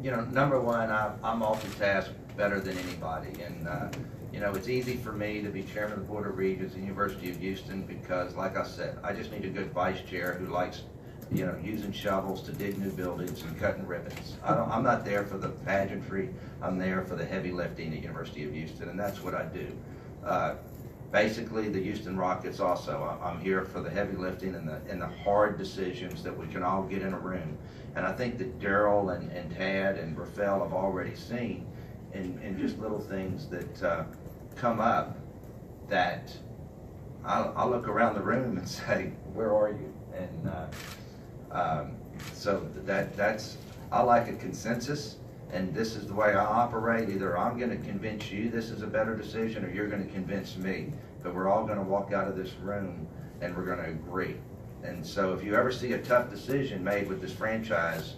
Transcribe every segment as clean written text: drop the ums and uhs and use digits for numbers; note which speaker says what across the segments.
Speaker 1: you know, number one, I multitask better than anybody, and you know, it's easy for me to be chairman of the Board of Regents at the University of Houston because, like I said, I just need a good vice chair who likes, you know, using shovels to dig new buildings and cutting ribbons. I'm not there for the pageantry. I'm there for the heavy lifting at University of Houston, and that's what I do. Basically, the Houston Rockets also. I'm here for the heavy lifting and the hard decisions that we can all get in a room. And I think that Daryl and Tad and Rafael have already seen in just little things that come up that I'll look around the room and say, where are you? And so that's, I like a consensus, and this is the way I operate. Either I'm going to convince you this is a better decision, or you're going to convince me. But we're all going to walk out of this room and we're going to agree. And so if you ever see a tough decision made with this franchise,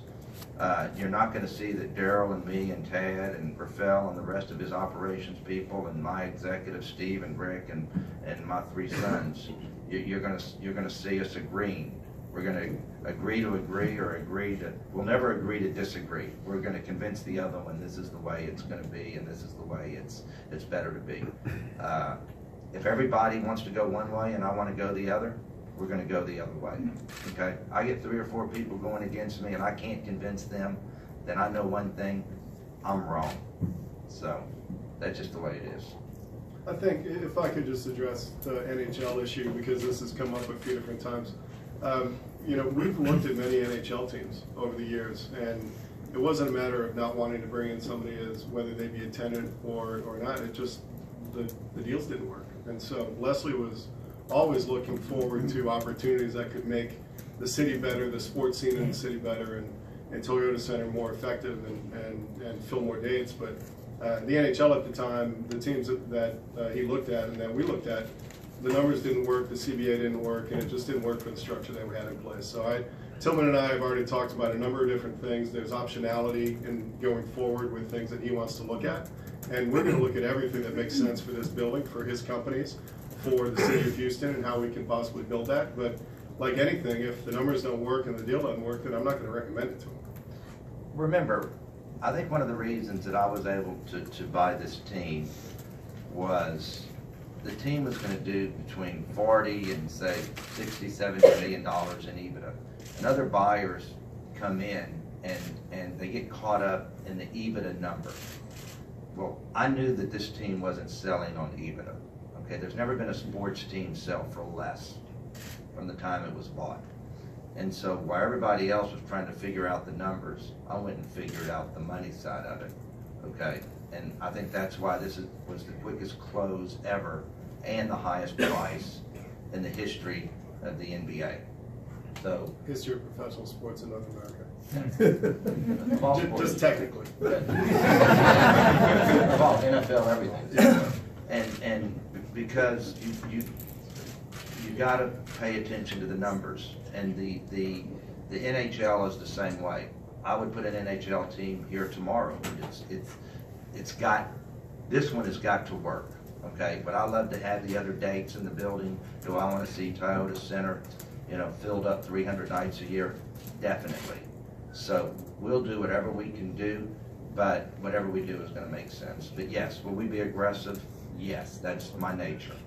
Speaker 1: you're not going to see that Daryl and me and Tad and Rafael and the rest of his operations people and my executive Steve and Rick and my three sons. You're going to see us agreeing. We're going to agree to agree, or agree to. We'll never agree to disagree. We're going to convince the other one this is the way it's going to be, and this is the way it's better to be. If everybody wants to go one way and I want to go the other, we're going to go the other way. Okay? I get 3 or 4 people going against me and I can't convince them, then I know one thing, I'm wrong. So that's just the way it is.
Speaker 2: I think if I could just address the NHL issue, because this has come up a few different times. You know, we've looked at many NHL teams over the years, and it wasn't a matter of not wanting to bring in somebody as whether they be a tenant or not. It just, the deals didn't work. And so Leslie was always looking forward to opportunities that could make the city better, the sports scene in the city better, and Toyota Center more effective and fill more dates. But the NHL at the time, the teams that he looked at and that we looked at, the numbers didn't work, the CBA didn't work, and it just didn't work for the structure that we had in place. So Tilman and I have already talked about a number of different things. There's optionality in going forward with things that he wants to look at. And we're going to look at everything that makes sense for this building, for his companies, for the city of Houston, and how we can possibly build that. But like anything, if the numbers don't work and the deal doesn't work, then I'm not going to recommend it to him.
Speaker 1: Remember, I think one of the reasons that I was able to buy this team was the team was going to do between 40 and say 60, 70 million dollars in EBITDA. And other buyers come in and they get caught up in the EBITDA number. Well, I knew that this team wasn't selling on EBITDA. Okay, there's never been a sports team sell for less from the time it was bought. And so while everybody else was trying to figure out the numbers, I went and figured out the money side of it. Okay, and I think that's why this was the quickest close ever and the highest price in the history of the NBA. So
Speaker 2: history of professional sports in North America. Just technically.
Speaker 1: NFL, everything. And because you got to pay attention to the numbers, and the NHL is the same way. I would put an NHL team here tomorrow. This one has got to work. Okay, but I love to have the other dates in the building. Do I want to see Toyota Center, you know, filled up 300 nights a year? Definitely. So we'll do whatever we can do, but whatever we do is going to make sense. But yes, will we be aggressive? Yes, that's my nature.